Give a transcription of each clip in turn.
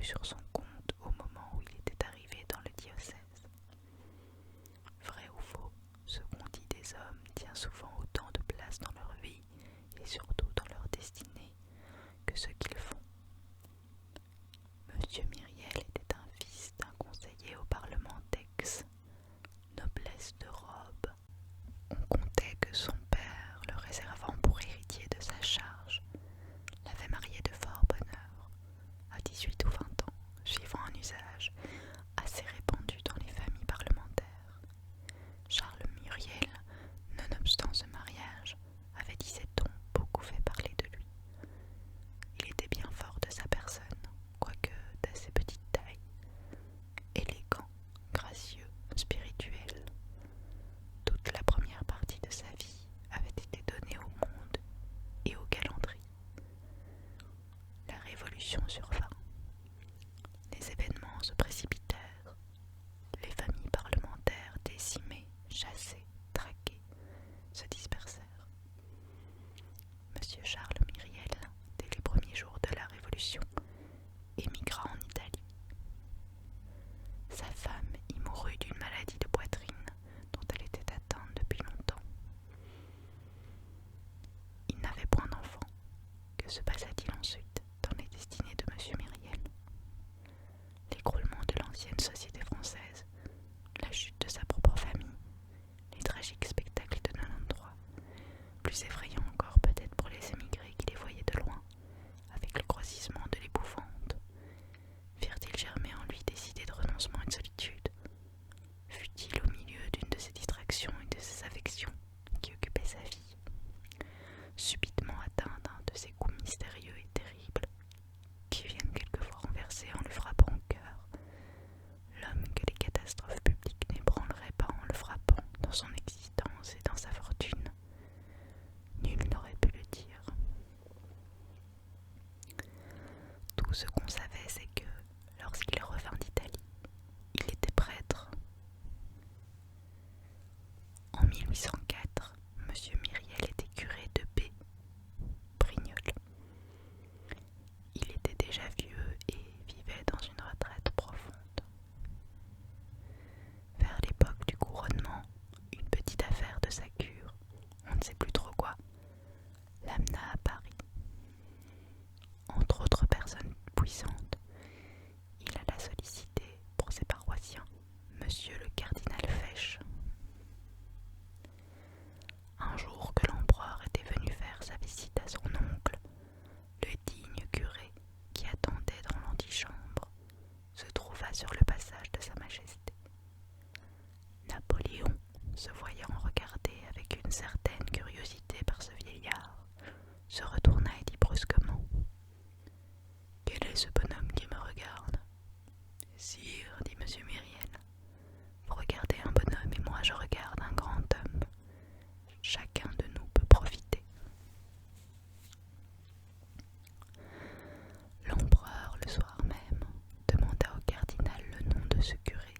sur son compte au moment où il était arrivé dans le diocèse. Vrai ou faux, ce qu'on dit des hommes tient souvent autant de place dans leur vie et surtout dans leur destinée que ce qu'ils font. Monsieur Myriel était un fils d'un conseiller au Parlement d'Aix, noblesse de robe. On comptait que son père, le réservant pour héritier de sa charge, l'avait marié de fort bonne heure, à 18 ou 20 ans, suivant un usage assez répandu dans les familles parlementaires. Charles Myriel, nonobstant ce mariage, avait, disait-on, beaucoup fait parler de lui. Il était bien fort de sa personne, quoique d'assez petite taille, élégant, gracieux, spirituel. Toute la première partie de sa vie avait été donnée au monde et aux galanteries. La Révolution survint. Les événements se précipitèrent. Les familles parlementaires décimées, chassées, traquées, se dispersèrent. Monsieur Charles Myriel, dès les premiers jours de la Révolution, émigra en Italie. Sa femme y mourut d'une maladie de poitrine dont elle était atteinte depuis longtemps. Il n'avait point d'enfant. Que se passa-t-il ensuite dans les destinées de monsieur Myriel? L'écroulement de l'ancienne société française, la chute de sa propre famille, les tragiques spectacles de 93, plus effrayants encore peut-être pour les émigrés qui les voyaient de loin, avec le grossissement de l'épouvante, firent-ils germer en lui des idées de renoncement et de solitude? Fut-il au milieu d'une de ces distractions et de ces affections qui occupaient sa vie, subitement atteint d'un de ces coups mystérieux et terribles qui viennent quelquefois renverser en le frappant au cœur l'homme que les catastrophes publiques n'ébranleraient pas en le frappant dans son existence et dans sa fortune? Nul n'aurait pu le dire. Tout ce qu'on savait, c'est que, lorsqu'il revint d'Italie, il était prêtre. En 1804, monsieur Myriel était curé de B, Brignoles. Il était déjà vieux et vivait dans une retraite profonde. Vers l'époque du couronnement, une petite affaire de sa cure, on ne sait plus trop quoi, l'amena à Paris. Entre autres personnes puissantes, il alla solliciter pour ses paroissiens monsieur le cardinal Fesch. Un jour que l'empereur était venu faire sa visite à son oncle, le digne curé qui attendait dans l'antichambre se trouva sur le passage de sa majesté. Napoléon, se voyant regarder avec une certaine curiosité par ce vieillard, se retourna et dit brusquement: « Quel est ce bonhomme qui me regarde ?»« Sire, dit monsieur Myriel, vous regardez un bonhomme et moi je regarde un grand homme. Chacun de nous peut profiter. » L'empereur, le soir même, demanda au cardinal le nom de ce curé,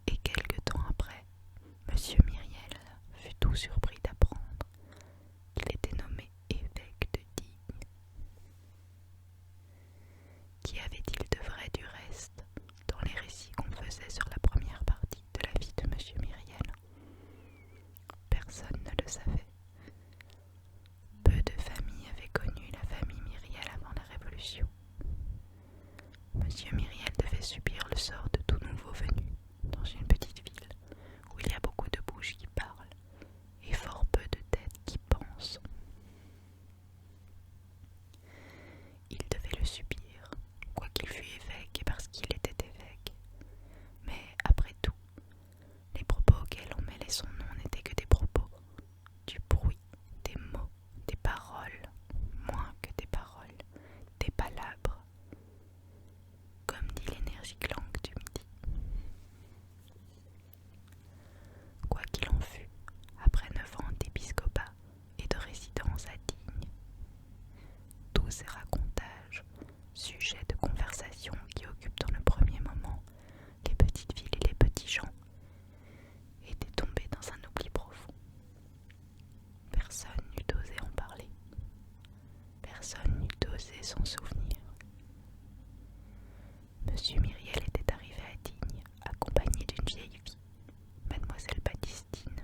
et quelque temps après, monsieur Myriel fut tout surpris d'apprendre qu'il était nommé évêque de Digne. Qu'y avait-il de vrai du reste dans les récits qu'on faisait sur la première partie de la vie de monsieur Myriel? Personne ne le savait. Peu de familles avaient connu la famille Myriel avant la Révolution. Monsieur Myriel devait subir le sort de tout nouveau venu dans une petite ville où il y a beaucoup de bouches qui parlent et fort peu de têtes qui pensent. Il devait le subir, quoiqu'il fût évêque et parce qu'il était évêque. Mais après tout, les propos auxquels on mêlait son nom n'étaient que des propos, du bruit, des mots, des paroles, moins que des paroles, des palabres, comme dit l'énergique langue du Midi. Monsieur Myriel était arrivé à Digne, accompagné d'une vieille fille, mademoiselle Baptistine,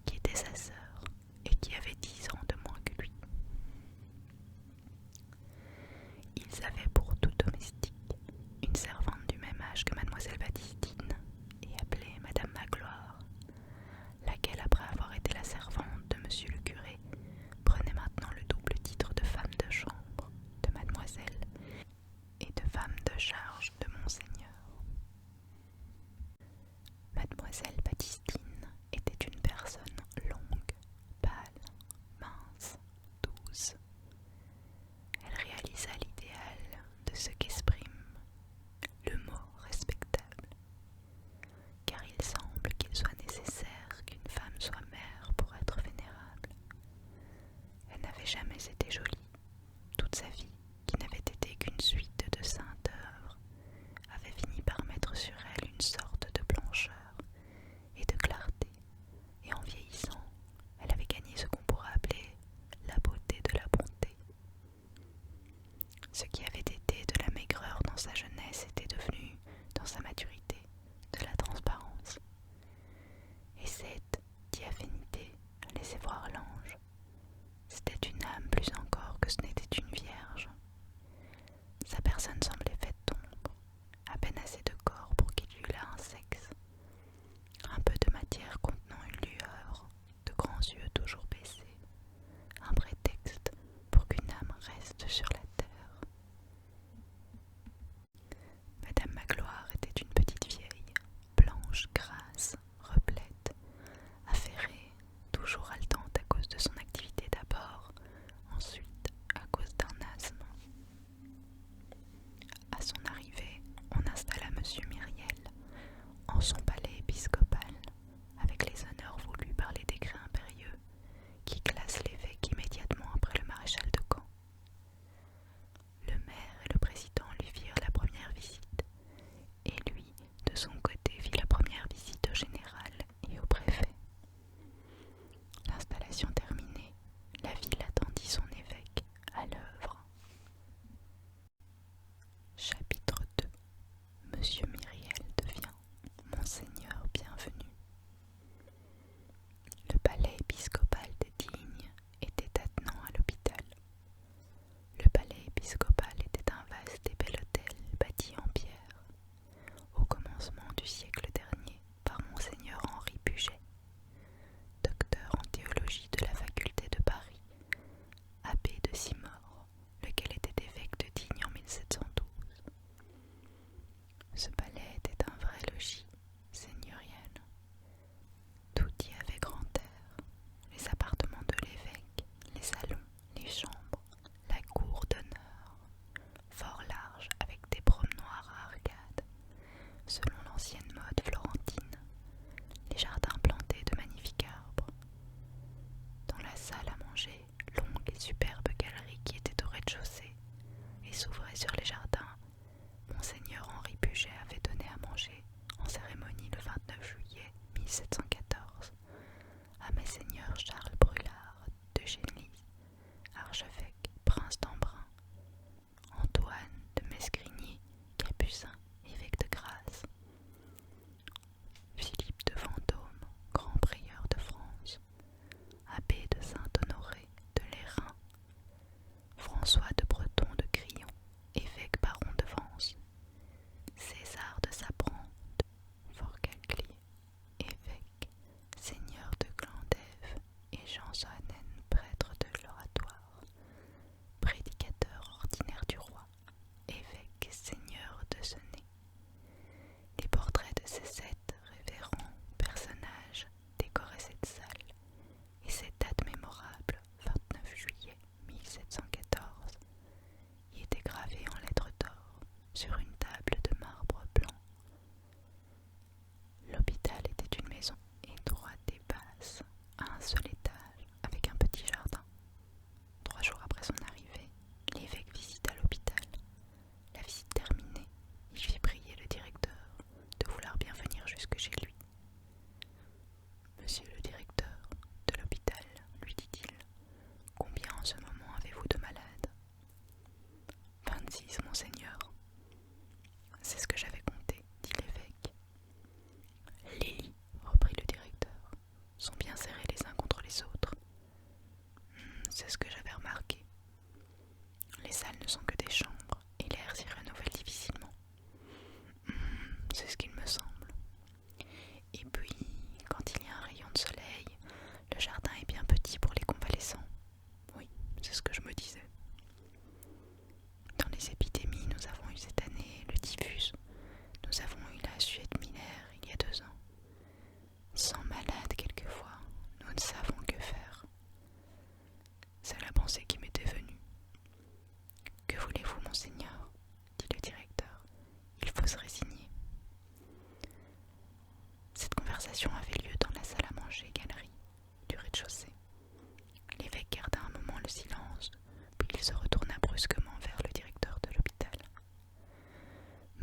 qui était sa sœur et qui avait 10 ans de moins que lui. Ils avaient pour tout domestique une servante du même âge que mademoiselle Baptistine et appelée Madame Magloire, laquelle, après avoir été la servante de monsieur le curé, prenait maintenant le double titre de femme de chambre de mademoiselle et de femme de charge de monseigneur. Mademoiselle Baptistine était une personne longue, pâle, mince, douce. Elle réalisa l'idéal de ce qu'exprime le mot respectable, car il semble qu'il soit nécessaire qu'une femme soit mère pour être vénérable. Elle n'avait jamais été jolie. Toute sa vie, qui n'avait été qu'une suite de saintes œuvres, avait fini par mettre sur elle une sorte de blancheur et de clarté, et en vieillissant, elle avait gagné ce qu'on pourrait appeler la beauté de la bonté. Ce qui avait été de la maigreur dans sa jeunesse était devenu, dans sa maturité, de la transparence. Et cette diaphanité laissait voir l'ange. C'était une âme plus encore que ce n'était une vierge. Sa personne semblait faite d'ombre, à peine assez de corps pour qu'il y eût là un sexe, un peu de matière contenant une lueur, de grands yeux toujours baissés, un prétexte pour qu'une âme reste sur la terre. Madame Magloire était une petite vieille, blanche, grasse, replète, affairée, toujours haletante à cause de son activité d'abord, ensuite à cause d'un asthme. À son arrivée, on installa monsieur Myriel en son palais épiscopal, avec les honneurs voulus par les décrets impérieux qui classent l'évêque immédiatement après le maréchal de Caen. Le maire et le président lui firent la première visite, et lui, de son côté, fit la première visite au général et au préfet. L'installation terminée, la ville attendit son évêque à l'œuvre. Chapitre 2. Monsieur Myriel devient Monseigneur bienvenu. Le palais épiscopal de Digne était attenant à l'hôpital. Le palais épiscopal était un vaste et bel hôtel bâti en pierre, au commencement du siècle dernier par Monseigneur Henri Puget, docteur en théologie de la faculté de Paris, abbé de Simore, lequel était évêque de Digne en 1712. Ce palais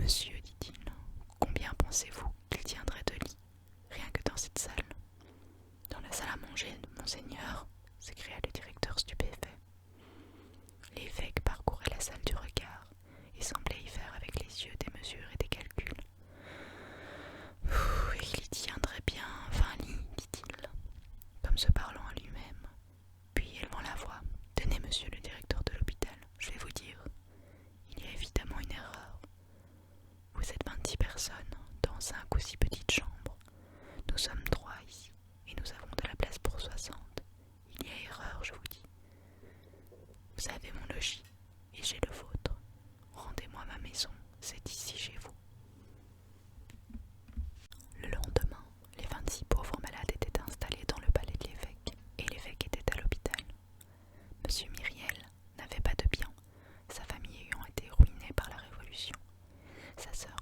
Monsieur, dit-il, combien pensez-vous qu'il tiendrait de lits, rien que dans cette salle? Dans la salle à manger, monseigneur, s'écria le directeur stupéfait. L'évêque parcourait la salle du regard et semblait y faire avec les yeux des mesures et des calculs. Il y tiendrait bien 20 lits, dit-il, comme se parlant à lui-même. Puis, élevant la voix, « Tenez, monsieur le directeur de l'hôpital, je vais vous dire. Il y a évidemment une erreur. Vous êtes 26 personnes dans 5 ou 6 petites chambres. Nous sommes 3 ici, et nous avons de la place pour 60. Il y a erreur, je vous dis. Vous avez mon logis, et j'ai le vôtre. Rendez-moi ma maison, c'est ici chez vous. » Le lendemain, les 26 pauvres malades étaient installés dans le palais de l'évêque, et l'évêque était à l'hôpital. Monsieur Myriel n'avait pas de bien, sa famille ayant été ruinée par la Révolution. Sa sœur